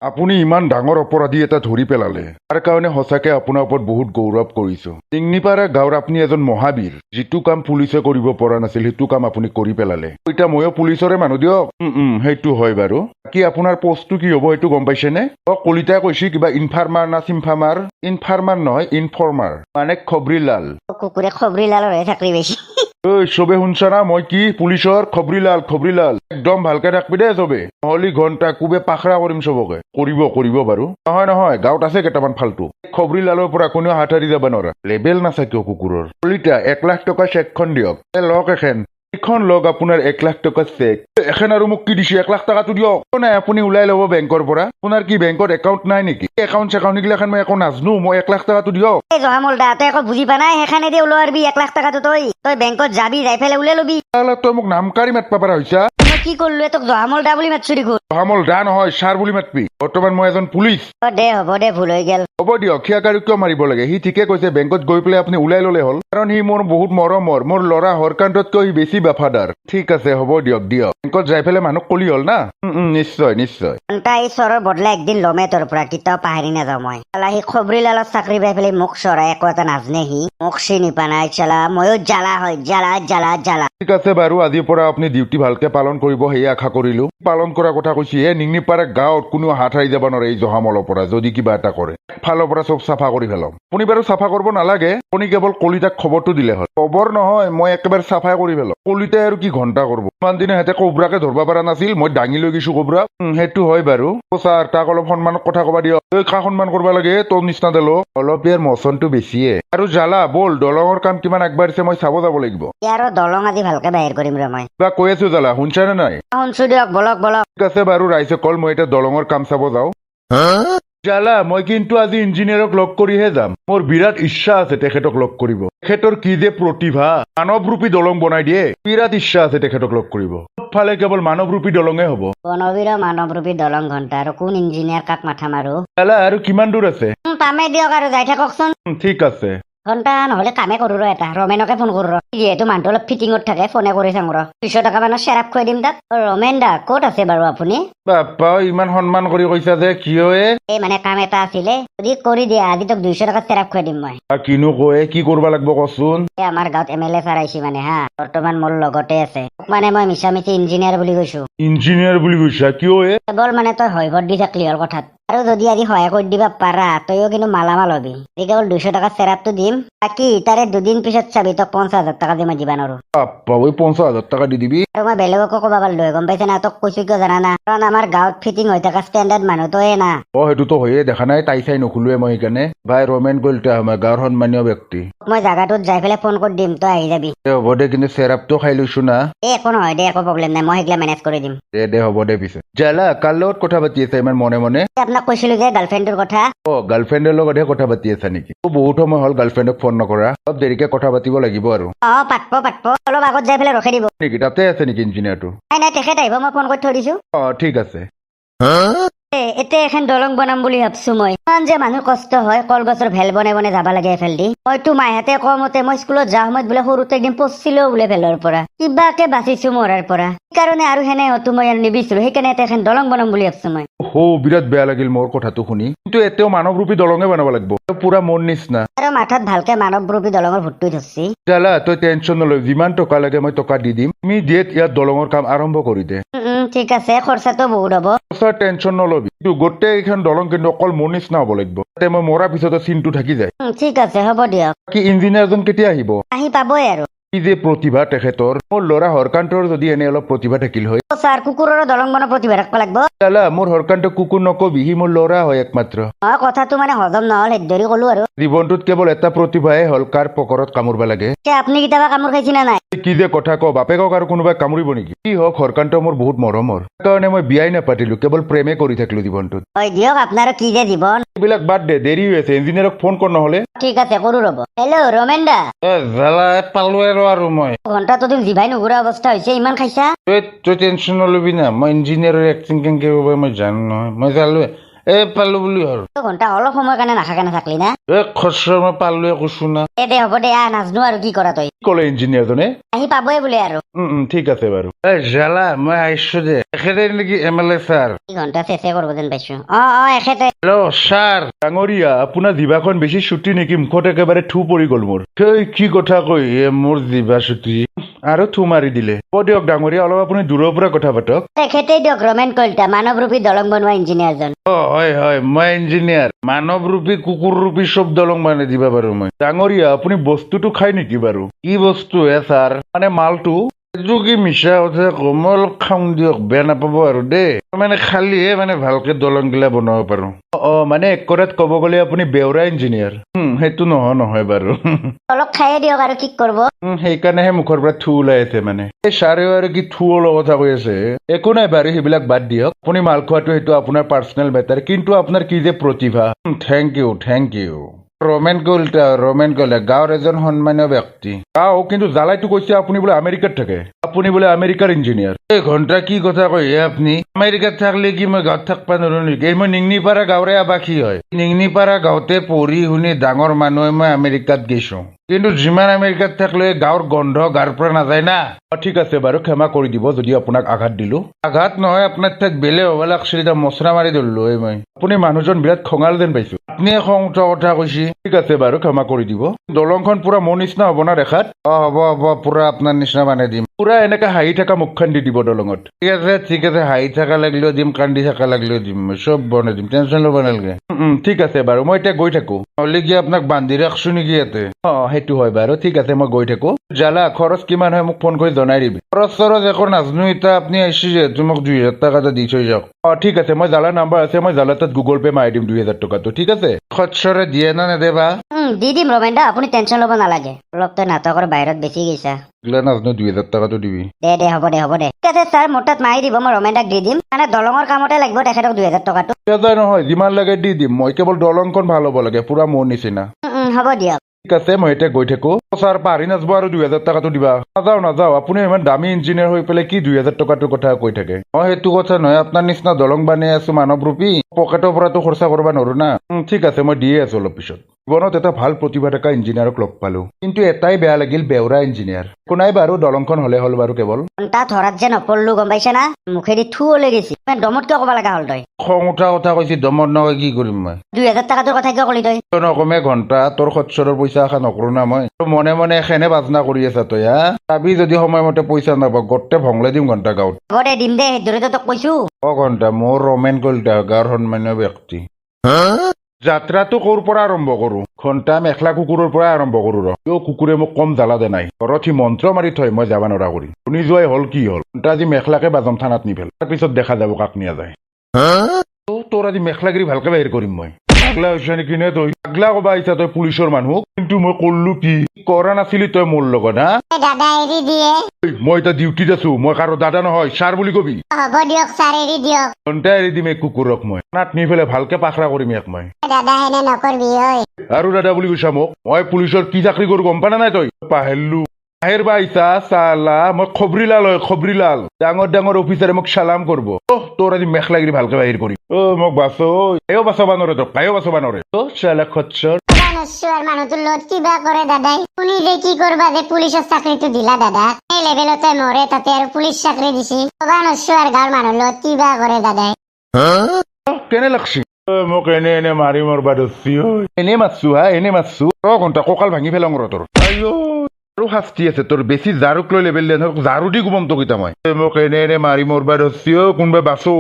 আপুনি ইমান ডাঙৰ অপৰাধী এটা ধৰি পেলালে তাৰ কাৰণে সঁচাকে আপোনাৰ ওপৰত বহুত গৌৰৱ কৰিছো। টিংনিপাৰা গাঁৱৰ আপুনি এজন মহাবীৰ। যিটো কাম পুলিচে কৰিব পৰা নাছিল সেইটো কাম আপুনি কৰি পেলালে। এতিয়া ময়ো পুলিচৰে মানুহ দিয়ক। সেইটো হয় বাৰু। বাকী আপোনাৰ পষ্টটো কি হ'ব সেইটো গম পাইছেনে? কলিতাই কৈছে কিবা ইনফাৰ্মাৰ না চিমফাৰ্মাৰ। ইনফাৰ্মাৰ নহয় ইনফৰ্মাৰ মানে খবৰিলাল। কুকুৰে খবৰিলালৰহে চাকৰি পাইছে। চবে শুনছা না? মই কি পুলিচৰ খবৰিলাল একদম ভালকে থাকবি দে চবে, নহলি ঘণ্টা কুবে পাখৰা কৰিম চবকে। কৰিব বাৰু। নহয় গাঁৱত আছে কেইটামান ফাল্টু। খবৰিলালৰ পৰা কোনেও হাত সাৰি যাব নোৱাৰা। লেবেল নাচাকিয় কুকুৰৰ। কলিতা 1,00,000 টকা চেকখন দিয়ক। লওক এখন লগ আপোনাৰ 1,00,000 টকা চেক। এখন আৰু মোক কি দিছে 1,00,000 টকাটো দিয়ক। নাই আপুনি ওলাই ল'ব বেংকৰ পৰা। আপোনাৰ কি বেংকত একাউণ্ট নাই নেকি? একাউণ্ট চেকাউণ্ট মই একো নাজনো। মই 1,00,000 টকাটো দিয়ক। এই জহামল দা তই একো বুজি পা নাই, সেইখানে দি ওলাবি 1,00,000 টকাটো তই বেংকত যাবি, যাই পেলাই ওলাই লবি। তই মোক নামকাৰী মাতবা পাৰা হৈছা? মই কি কৰিলো তোক জহামল দা বুলি মাতছো দেখোন। জহামল দা নহয় ছাৰ বুলি মাতবি। বৰ্তমান মই এজন পুলিচ। হ'ব দে ভুল হৈ গেল। হ'ব দিয়ক, সিয়াকাৰী কিয় মাৰিব লাগে? সি ঠিকে কৈছে, বেংকত গৈ পেলাই আপুনি ওলাই ল'লে হ'ল। কাৰণ সি মোৰ বহুত মৰমৰ। মোৰ ল'ৰা হৰকান্ততকৈ সি বেছি বাফাদাৰ। ঠিক আছে হ'ব দিয়ক। বেংকত যাই পেলাই মানুহ কলি হ'ল না? নিশ্চয়। তাই চৰৰ বদলা একদিন লমে তোৰ পৰা, কেতিয়াও পাহৰি নাযাওঁ মই। সি খবৰিলালত চাকৰি পাই পেলাই মোক চৰাই একো এটা নাজনে। সি মোক চিনি পা নাই। চালা ময়ো জ্বালা হয়, জ্বালা। ঠিক আছে বাৰু, আজিৰ পৰা আপুনি ডিউটি ভালকে পালন কৰিব সেয়ে আশা কৰিলো। পালন কৰাৰ কথা কৈছে নিংনিপাৰা গাঁৱত কোনো হাত সাৰি যাব নোৱাৰে এই জহামলৰ পৰা যদি কিবা এটা কৰে। ফালৰ পৰা চব চাফা কৰি পেলাম। আপুনি বাৰু চাফা কৰিব নালাগে, আপুনি কেৱল কলিতাক খবৰটো দিলে হ'ল। খবৰ নহয়, মই একেবাৰে চাফাই কৰি পেলাম। কলিতাই আৰু কি ঘণ্টা কৰিব। ইমান দিনে সিহঁতে কোবৰাকে ধৰবা পৰা নাছিল, মই দাঙি লৈ গৈছো কোবৰা। সেইটো হয় বাৰু। ছাৰ তাক অলপ সন্মানত কথা কবা দিয়ক। খা সন্মান কৰিব লাগে তোৰ নিচিনা দেলো। অলপ ইয়াৰ মচনটো বেছিয়ে। আৰু জ্বালা বল, দলঙৰ কাম কিমান আগবাঢ়িছে মই চাব যাব লাগিব। আৰু দলং আজি ভালকে বাহিৰ কৰিম ৰ মই। কিবা কৈ আছো জ্বালা, শুনছানে নাই? শুনছো দিয়ক, বলক। ঠিক আছে বাৰু, ৰাইজে কল মই এতিয়া দলঙৰ কাম চাব যাওঁ। জ্বালা মই কিন্তু আজি ইঞ্জিনিয়াৰক লগ কৰিহে যাম। মোৰ বিৰাট ইচ্ছা আছে তেখেতক লগ কৰিব। তেখেতৰ কি যে প্ৰতিভা, মানৱৰূপী দলং বনাই দিয়ে। বিৰাট ইচ্ছা আছে তেখেতক লগ কৰিব। চবফালে কেৱল মানৱৰূপী দলঙে হ'ব। বনবীৰ মানৱৰূপী দলং ঘণ্টা আৰু কোন ইঞ্জিনিয়াৰ কাক মাথা মাৰো। জ্বালা আৰু কিমান দূৰ আছে? কামে দিয়ক আৰু যাই থাককচোন। ঠিক আছে। ঘণ্টা নহলে কামে কৰো এটা ৰমেনকে ফোন কৰো যিহেতু মানুহটো অলপ ফিটিঙত থাকে, ফোনে কৰি চাওঁ 200 টকা মানৰ চেৰাপ খুৱাই দিম তাক। ৰমেন দা ক'ত আছে বাৰু আপুনি? বাপ্পা ইমান সন্মান কৰি কৈছা যে কিয়? এই মানে কাম এটা আছিলে, যদি কৰি দিয়া আজি তোক 200 টকা চেৰাপ খুৱাই দিম মই। কিনো কয়, কি কৰিব লাগিব কচোন? আমাৰ গাঁৱত MLA ছাৰ আহিছে মানে হা, বৰ্তমান মোৰ লগতে আছে। মানে মই মিছামিছি ইঞ্জিনিয়াৰ বুলি কৈছো। ইঞ্জিনিয়াৰ বুলি কৈছা কিয়? কেৱল মানে তই হয়ভৰ দি থাকলি হ'ল কথাত। আৰু যদি আজি সহায় কৰি দিবা পাৰা তইও কিন্তু মালামাল হবি। কেৱল 200 টকা চেৰাপটো দিম, বাকী তাৰে দুদিন পিছত চাবি তই 50,000 টকা দি মই দিবা নোৱাৰো। 50,000 টকা দি দিবি? আৰু মই বেলেগকো ক'বা পাৰলো, গম পাইছে না? তোক কৈছো কিয় জানা না? কাৰণ আমাৰ গাঁৱত ফিটিং হৈ থকা ষ্টেণ্ডাৰ্ড মানুহ তয়ে না। সেইটোতো হয়ে, দেখা নাই তাই চাই নখলোৱে মই সেইকাৰণে। ভাই ৰমেন কলিতা আমাৰ গাঁৱৰ সন্মানীয় ব্যক্তি। মই জাগাটোত যাই পেলাই ফোন কৰি দিম, তই আহি যাবি। হ'ব দে, কিন্তু চেৰাপটো খাই লৈছো না। একো নহয় দে, একো প্ৰব্লেম নাই, মই সেইগিলা মেনেজ কৰি দিম। দে হ'ব দে। পিছে জ্বালা কাৰ লগত কথা পাতি আছা ইমান মনে? আপোনাক কৈছিলো যে গাৰ্লফ্ৰেণ্ডৰ কথা। গাৰ্লফ্ৰেণ্ডৰ লগতহে কথা পাতি আছা নেকি? বহুত সময় হ'ল গাৰ্লফ্ৰেণ্ডক ফোন নকৰা। অলপ দেৰিকে কথা পাতিব লাগিব আৰু। পাতব অলপ আগত যাই পেলাই ৰখাই দিব নেকি? তাতে আছে নেকি ইঞ্জিনিয়াৰটো? নাই তেখেত আহিব, মই ফোন কৰি থৈ দিছো। ঠিক আছে। এতিয়া এখন দলং বনাম বুলি ভাবছো মই। ইমান যে মানুহ কষ্ট হয়, কলগছৰ ভেল বনাই যাবা লাগে এফালেদি। মইতো মাইহঁতে কমতে মই স্কুলত যোৱা সময়ত বোলে সৰুতে একদিন পচিলো বোলে ভেলৰ পৰা, কিবাকে বাচিছো মৰাৰ পৰা। সেইকাৰণে আৰু সেনে হতো মই আৰু নিবিচাৰো, সেইকাৰণে এখন দলং বনাম বুলি ভাবছো মই। বিৰাট বেয়া লাগিল মোৰ কথাটো শুনি, কিন্তু এতিয়াও মানৱৰূপী দলঙে বনাব লাগিব। পুৰা মোৰ নিচিনা। আৰু মাথাত ভালকে মানৱৰূপী দলঙৰ ভূতটো ধৰছি। জ্বালা তই টেনচন নলয়, যিমান টকা লাগে মই টকা দি দিম। তুমি দিয়েত ইয়াত দলঙৰ কাম আৰম্ভ কৰি দে। ঠিক আছে, খৰচাটো বহুত হ'ব। টেনচন নলবি, কিন্তু গোটেই এইখন দলং কিন্তু অকল মোৰ নিচিনা হ'ব লাগিব। তাতে মই মৰাৰ পিছতো চিনটো থাকি যায়। ঠিক আছে, হ'ব দিয়ক। কি ইঞ্জিনিয়াৰজন কেতিয়া আহিব? আহি পাবই আৰু। কি যে প্ৰতিভা তেখেতৰ। মোৰ ল'ৰা হৰকান্তৰ যদি এনে অলপ প্ৰতিভা থাকিল হয়। ছাৰ কুকুৰৰ দলং বনোৱাৰ প্ৰতিভা ৰাখবা লাগব। জ্বালা মোৰ হৰকান্ত কুকুৰ নকবি, সি মোৰ ল'ৰা হয় একমাত্ৰ। কথাটো মানে হজম নহল, সেইদৰি কলো আৰু। জীৱনটোত কেৱল এটা প্ৰতিভাহে হ'ল কাৰ পকৰত কামুৰবা লাগে। আপুনি কেতিয়াবা কামোৰ খাইছি না নাই? কি যে কথা ক, বাপেকক আৰু কোনোবাই কামুৰিব নেকি? কি হওক হৰকান্ত মোৰ বহুত মৰমৰ, সেইকাৰণে মই বিয়াই নাপাতিলো, কেৱল প্ৰেমে কৰি থাকিলো জীৱনটোত। হয় দিয়ক, আপোনাৰ কি যে জীৱন। এইবিলাক বাদ দে, দেৰি হৈ আছে, ইঞ্জিনিয়াৰক ফোন কৰ নহলে। ঠিক আছে, কৰো ৰব। হেল্ল' ৰমেন দা। জ্বালা পালো আৰু মই ঘণ্টাটো তুমি জিভাই নুঘুৰা অৱস্থা হৈছে, ইমান খাইছা? তই টেনচন নলবি না, মই ইঞ্জিনিয়াৰৰ এক্টিং কেনেকে কৰিব মই জানো নহয়। মই চালো পালো বুলি আৰু ঘন্টা অলপ সময় কাৰণে নাখাকে নাথাকলি না খচৰ মই পালোৱে কৈছো না দে হ'ব দে নাজনো আৰু কি কৰা তই কি ক'লে ইঞ্জিনিয়াৰজনে আহি পাবই বোলে আৰু ঠিক আছে বাৰু জালা মই আহিছো দে এখেতে নেকি MLA ছাৰ কি ঘন্টা চেচে কৰিব যেন পাইছো এখেতে হেল্ল' ছাৰ ডাঙৰীয়া আপোনাৰ জিভাখন বেছি চুটি নেকি মুখত একেবাৰে থু পৰি গ'ল মোৰ কি কথা কৈ মোৰ জিভা চুটি আৰু থু মাৰি দিলে হ'ব দিয়ক ডাঙৰীয়া অলপ আপুনি দূৰৰ পৰা কথা পাতক তেখেতেই দিয়ক ৰমেন কলিতা মানৱৰূপী দলং বনোৱা ইঞ্জিনিয়াৰজন হয় হয় মই ইঞ্জিনিয়াৰ মানৱ ৰূপী কুকুৰ ৰূপী চব দলং বনাই দিবা পাৰো মই ডাঙৰীয়া আপুনি বস্তুটো খাই নেকি বাৰু কি বস্তু ছাৰ মানে মালটো এইটো কি মিছা কথা কম মই অলপ খাম দিয়ক বেয়া নাপাব আৰু দেই মানে খালিহে মানে ভালকে দলং গিলা বনাব পাৰো মানে এক কথাত ক'ব গ'লে আপুনি বেউৰা ইঞ্জিনিয়াৰ সেইটো নহয় বাৰু অলপ খায়ে দিয়ক আৰু কি কৰিব সেইকাৰণেহে মুখৰ পৰা থু ওলাই আছে মানে এই ছাৰেও আৰু কি থু ওলোৱা কথা কৈ আছে একো নাই বাৰু সেইবিলাক বাদ দিয়ক আপুনি মাল খোৱাটো সেইটো আপোনাৰ পাৰ্চনেল মেটাৰ কিন্তু আপোনাৰ কি যে প্ৰতিভা থেংক ইউ ৰমেন কলিতা গাঁৱৰ এজন সন্মানীয় ব্যক্তি কিন্তু জালাইটো কৈছে আপুনি বোলে আমেৰিকাত থাকে আপুনি বোলে আমেৰিকাৰ ইঞ্জিনিয়াৰ এই ঘণ্টা কি কথা কয় আপুনি আমেৰিকাত থাকলে কি মই গাঁৱত থাকবা নোৱাৰো নেকি এই মই নিংনিপাৰা গাঁৱৰে আৱাসী হয় নিংনিপাৰা গাঁৱতে পঢ়ি শুনি ডাঙৰ মানুহে মই আমেৰিকাত গৈছো কিন্তু যিমান আমেৰিকাত থাকিলে গাঁৱৰ গন্ধ গাৰ পৰা নাযায় না ঠিক আছে বাৰু ক্ষমা কৰি দিব যদি আপোনাক আঘাত দিলো আঘাত নহয় আপোনাৰ ঠাইত বেলেগ হ'ব লাগছিল এতিয়া মচৰা মাৰি ধৰিলো মই আপুনি মানুহজন বিৰাট খঙাল যেন পাইছো আপুনি খং উঠা কথা কৈছে ঠিক আছে বাৰু ক্ষমা কৰি দিব দলংখন পুৰা মোৰ নিচিনা হ'ব না দেখাত হ'ব পুৰা আপোনাৰ নিচিনা বনাই দিম পুৰা এনেকে হাঁহি থকা মুখখন দি দিব দলঙত ঠিক আছে হাঁহি থকা লাগিলেও দিম কান্দি থকা লাগিলেও দিম চব বনাই দিম টেনশ্যন ল'ব নালাগে ঠিক আছে বাৰু মই এতিয়া গৈ থাকো নহ'লে কি আপোনাক বান্ধি ৰাখছো নেকি ইয়াতে সেইটো হয় বাৰু ঠিক আছে মই গৈ থাকো জালা খৰচ কিমান হয় মোক ফোন কৰি জনাই দিবি খৰচ একো নাজানো এতিয়া আপুনি আহিছে যিহেতু মোক 2000 টকা এটা দি থৈ যাওক ঠিক আছে মই জালাৰ নাম্বাৰ আছে মই জালা তাত গুগল পে' মাৰি দিম 2000 টকাটো ঠিক আছে খৰচৰে দিয়ে না নেদেবা দি দিম ৰমেন দা আপুনি টেনশ্যন ল'ব নালাগে অলপ তই নাটকৰ বাহিৰত বেছি গৈছা নাজানো 2000 টকাটো দিবি দে হ'ব দে ঠিক আছে ছাৰ মোৰ তাত মাৰি দিব মই ৰমেন দাক দি দিম মানে দলঙৰ কামতে লাগিব তেখেতক 2000 টকাটো নহয় যিমান লাগে দি দিম মই কেৱল দলংখন ভাল হ'ব লাগে পুৰা মোৰ নিচিনা হ'ব দিয়ক ঠিক আছে মই এতিয়া গৈ থাকো ছাৰ পাহৰি নাযাব আৰু 2000 টকাটো দিবা নাযাওঁ আপুনি ইমান দামী ইঞ্জিনিয়াৰ হৈ পেলাই কি 2000 টকাটোৰ কথা কৈ থাকে সেইটো কথা নহয় আপোনাৰ নিচিনা দলং বানাই আছো মানৱ ৰূপী পকেটৰ পৰাতো খৰচা কৰিব নোৱাৰো না ঠিক আছে মই দিয়ে আছো অলপ পিছত জীৱনত এটা ভাল প্ৰতিভা থকা ইঞ্জিনিয়াৰক লগ পালো কিন্তু এটাই বেয়া লাগিল বেউৰা ইঞ্জিনিয়াৰ একো নাই বাৰু দলংখন হলে হ'ল বাৰু কেৱল তাত ধৰাত যে নপৰলো গম পাইছে না মুখেদি থু ওলাই গৈছে দমত কিয় ক'ব লগা হ'ল তই খং উঠা কথা কৈছি দমত নহয় কি কৰিম মই 2000 টকাটোৰ কথা কিয় ক'লি তই নকমে ঘণ্টা তোৰ খৰচৰৰ পইচা আশা নকৰো না মই মনে মনে এখেনে বাজনা কৰি আছা তই চাবি যদি সময়মতে পইচা নাপাওঁ গোটেই ভংলে দিম ঘণ্টা গাঁৱত হ'ব দে দিম দে সেইদৰে তোক কৈছো ঘণ্টা মোৰ ৰমেন কলিতা গাঁৱৰ সন্মানীয় ব্যক্তি যাত্ৰাটো ক'ৰ পৰা আৰম্ভ কৰো ঘণ্টা মেখলা কুকুৰৰ পৰা আৰম্ভ কৰো কুকুৰে মোক কম জ্বালা দে নাই ঘৰত সি মন্ত্ৰ মাৰি থয় মই যাব নোৱাৰা কৰি শুনি যোৱাই হ'ল কি হ'ল ঘণ্টা আজি মেখলাকে বাজাম থানাত নিভেল তাৰপিছত দেখা যাব কাক নিয়া যায় তোৰ আজি মেখলাগিৰি ভালকে বাহিৰ কৰিম মই পাগলা হৈছে নেকি নে তই পাগলা কবা আহিছা তই পুলিচৰ মানুহ কিন্তু মই কল্লো কি কৰা নাছিলি তই মোৰ লগত দাদা এৰি দিয়ে মই এতিয়া ডিউটিত আছো মই কাৰো দাদা নহয় ছাৰ বুলি কবি হ'ব দিয়ক ছাৰ এৰি দিয়ক ঘণ্টা এৰি দিম এই কুকুৰক মই নাত নি পেলাই ভালকে পাখৰা কৰিম ইয়াক মই দাদা হেনে নকৰবি ঐ আৰু দাদা বুলি কৈছা মোক মই পুলিচৰ কি চাকৰি কৰো গম পা নাই তই পাহেৰলো বাহিৰ বাইছা চালা মই খবৰিলাল ডাঙৰ অফিচাৰে মোক চালাম কৰিব তোৰ আজি মেখলাগিৰি ভালকে বাহিৰ কৰিম মোক বাছো কায়ো বাচাবা নৰে তোক কায়ো বাচাবা নৰে চালা খচ্চৰ মানুহটোৰ লগত কিবা কৰে দাদাই শুনি যে কি কৰবা যে পুলিচৰ চাকৰিটো দিলা দাদা এই লেভেলতে মৰে তাতে আৰু পুলিচ চাকৰি দিছি কবা নছো আৰু গাঁৱৰ মানুহৰ লগত কিবা কৰে দাদাই কেনে লাগছি মোক এনে মাৰি মৰবা ধৰছি এনে মাৰছো ঘণ্টা কঁকাল ভাঙি পেলাং ৰ তোৰ আৰু শাস্তি আছে তোৰ বেছি জাৰুক লৈ লেবেল দিয়ে জাৰু দি গুমাম তোক এতিয়া মই মোক এনে মাৰি মৰবা ধৰছি কোনোবাই বাচো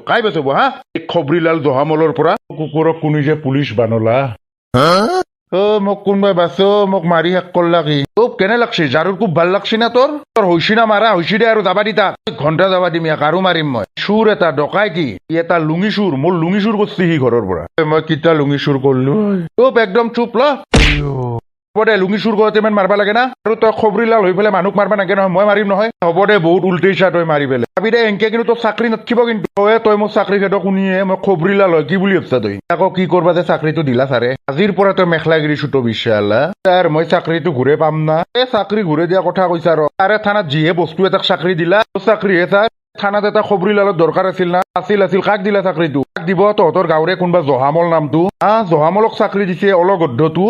কাই বাচাব হা খবৰিলাল জহামলৰ পৰা কুকুৰক কোনি যে পুলিচ বানলা মোক কোনোবাই বাছো মোক মাৰি শেষ কৰলা কি তোক কেনে লাগছি জাৰুৰ খুব ভাল লাগছি না তোৰ হৈছি না মাৰা হৈছি দে আৰু যাবা দি তাক ঘণ্টা যাবা দিম ইয়াক আৰু মাৰিম মই চুৰ এটা ডকাই কি এটা লুঙি চুৰ মোৰ লুঙি চুৰ কৰছি সি ঘৰৰ পৰা মই কিটা লুঙি চুৰ কৰলো তোপ একদম চুপ ল হ'ব দে লুঙি চুৰ কৰোঁতে ইমান মাৰবা লাগে না আৰু তই খবৰিলাল হৈ পেলাই মানুহক মাৰবা নাগে নহয় মই মাৰিম নহয় হ'ব দে বহুত উল্টেইছা তই মাৰি পেলাই ভাবি দে এনকে কিন্তু তোৰ চাকৰি নাথাকিব কিন্তু তই মোক চাকৰি খেদক শুনিয়ে মই খবৰিলাল হয় কি বুলি ভাবছা তই আকৌ কি কৰবা যে চাকৰিটো দিলা ছাৰে আজিৰ পৰা তই মেখলাগিৰি চুটো বিচালা তাৰ মই চাকৰিটো ঘূৰে পাম না এই চাকৰি ঘূৰে দিয়া কথা কৈছা ৰ তাৰে থানাত যিহে বস্তু এটাক চাকৰি দিলা চাকৰিহে ছাৰ থানাত এটা খবৰিলালৰ দৰকাৰ আছিল না আছিল কাক দিলা চাকৰিটো কাক দিব তহঁতৰ গাঁৱৰে কোনোবা জহামল নামটো জহামলক চাকৰি দিছে অলগদ্ধটো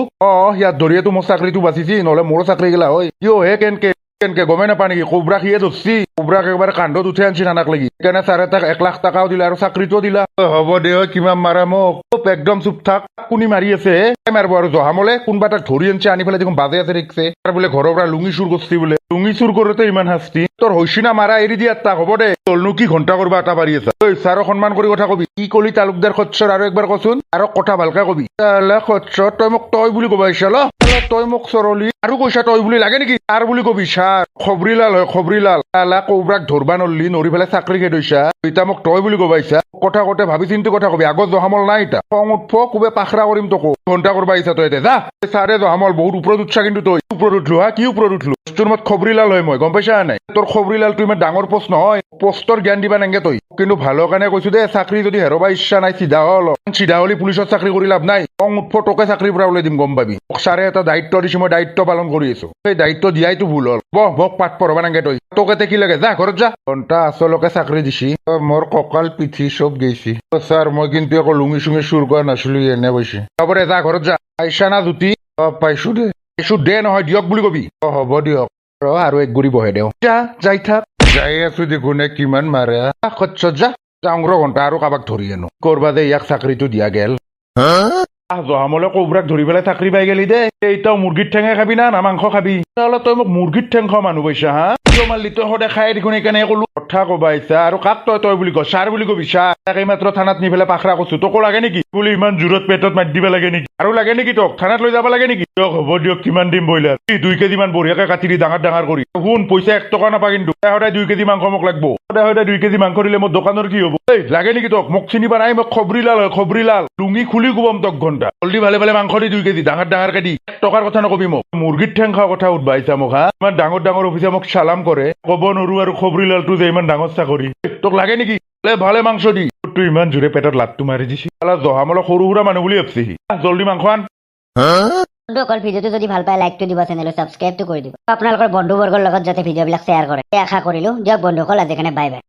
ইয়াত ধৰিয়েতো মোৰ চাকৰিটো বাচিছি নহলে মোৰো চাকৰি গেলা হয় কিয় হে কেনকে গমে নাপা নেকি কোবৰাক সিয়ে ধৰছি কোবৰাক একবাৰে কান্ধত উঠে আনছি নানাক লাগি সেইকাৰণে ছাৰে তাক 1,00,000 টকাও দিলা আৰু চাকৰিটোও দিলা হ'ব দে কিমান মাৰা মোক একদম চুপ থাক কোনি মাৰি আছে মাৰিব আৰু জহামলে কোনোবা তাক ধৰি আনছি আনি পেলাই দেখোন বাজে আছে ৰিক্সে তাৰ বোলে ঘৰৰ পৰা লুঙি চুৰ কৰছি বোলে লুঙি চুৰ কৰোতে ইমান শাস্তি তোৰ হৈছি না মাৰা এৰি দিয়া তাক হ'ব দে তলনো কি ঘণ্টা কৰবা এটা পাৰি আছা ঐ ছাৰক সন্মান কৰি কথা কবি কি কলি তালুকদাৰ খচ্চৰ আৰু একবাৰ কচোন আৰু কথা ভালকে কবি খচ্চৰ তই মোক তই বুলি কবা ইচ্ছা তই মোক চৰলি আৰু কৈছা তই বুলি লাগে নেকি তাৰ বুলি কবি ছাৰ খবৰিলাল হয় খবৰিলাল কৌবৰাক ধৰবা নৰলি নৰি পেলাই চাকৰি খেদৈছা এতিয়া মোক তই বুলি কবা ইচ্ছা কথা কওঁতে ভাবি চিন্তি কথা কবি আগত জহামল নাই এতিয়া খং উঠব কোবে পাখৰা কৰিম তোকো ঘণ্টা কৰবা ইচ্ছা তই এতিয়া যা ছাৰে জহামল বহুত ওপৰত উঠছা কিন্তু তই ওপৰত উঠলো কি ওপৰত উঠলো তোৰ মত খবৰিলাল হয় মই গম পাইছা নাই তোৰ খবৰিলালটো ইমান ডাঙৰ পোষ্ট নহয় পোষ্টৰ জ্ঞান দিবা নাংগে তই কিন্তু ভালৰ কাৰণে কৈছো দে চাকৰি যদি হেৰবা ইচ্ছা নাই চিধা হল চিধা হলি পুলিচত চাকৰি কৰি লাভ নাই খং উঠব তোকে চাকৰিৰ পৰা ওলাই দিম গম পাবি ছাৰে এটা দায়িত্ব দিছে মই দায়িত্ব পালন কৰি আছো সেই দায়িত্ব দিয়াইতো ভুল হল মোক পাঠ পঢ়বা নাংগে তই তোকে কি লাগে যা ঘৰত যা ঘণ্টা আচলকে চাকৰি দিছি মোৰ কঁকাল পিঠি চব গেছি ছাৰ মই কিন্তু আকৌ লুঙি চুঙি চুৰ কৰা নাছিলো এনে কৈছে হ'ব দে যা ঘৰত যা পাইছা না জুতি পাইছো দে নহয় দিয়ক বুলি কবি হ'ব দিয়ক আৰু এক গুৰি বহে দেও যা যাই থাক যাই আছো দেখোনে কিমান মাৰে খচ্চত যা যাওঁ ঘণ্টা আৰু কাবাক ধৰি আনো কৰবা দে ইয়াক চাকৰিটো দিয়া গেল জহামলে কৌবৰাক ধৰি পেলাই চাকৰি পাই গেলি দে এতিয়াও মুৰ্গীৰ ঠেঙে খাবি না মাংস খাবি তেতিয়াহ'লে তই মোক মুৰ্গীৰ ঠেং খোৱা মানুহ পাইছা কিয় মাৰলি তই সদায় খাই দেখোন সেইকাৰণে ক'লো কথা কবা ইচ্ছা আৰু কাক তই বুলি ক ছাৰ বুলি কবি ছাৰ তাক এইমাত্ৰ থানাত নি পেলাই পাখৰা কৈছো তোকো লাগে নেকি বুলি ইমান জোৰত পেটত মাৰি দিব লাগে নেকি আৰু লাগে নেকি তোক থানাত লৈ যাব লাগে নেকি দিয়ক হ'ব দিয়ক কিমান দিম ব্ৰইলাৰ 2 কেজি মান বঢ়িয়াকে কাটি দি ডাঙৰ কৰি শুন পইচা 1 টকা নাপা কিন্তু সদায় 2 কেজি মাংস মোক লাগব সদায় 2 কেজি মাংস দিলে মোৰ দোকানৰ কি হ'ব লাগে নেকি তোক মোক চিনিবা নাই মোক খবৰিলাল লুঙি খুলি কোবাম তোক ঘণ্টা জলদি ভালে মাংস দি 2 কেজি ডাঙৰকে দি 1 টকাৰ কথা নকবি মোক মুৰ্গীৰ ঠেং খোৱা কথা উঠবা ইচ্ছা মোক ইমান ডাঙৰ অফিচে মোক চালাম কৰে ক'ব নোৱাৰো আৰু খবৰিলালটো যে ইমান ডাঙৰ চাকৰি তোক লাগে নেকি ভালে মাংস দি তুই ইমান জোৰে পেটত লাটটো মাৰি দিছি জহামলক সৰু সুৰা মানুহ বুলি ভাবছি জলদি মাংস আন অকল ভিডিঅ'টো যদি ভাল পায় লাইকটো দিব চেনেলটো ছাবস্ক্ৰাইবটো কৰি দিব আপোনালোকৰ বন্ধু বৰ্গৰ লগত যাতে ভিডিঅ'বিলাক শ্বেয়াৰ কৰে আশা কৰিলো দিয়ক বন্ধুসকল আজিকাৰণে বাই বাই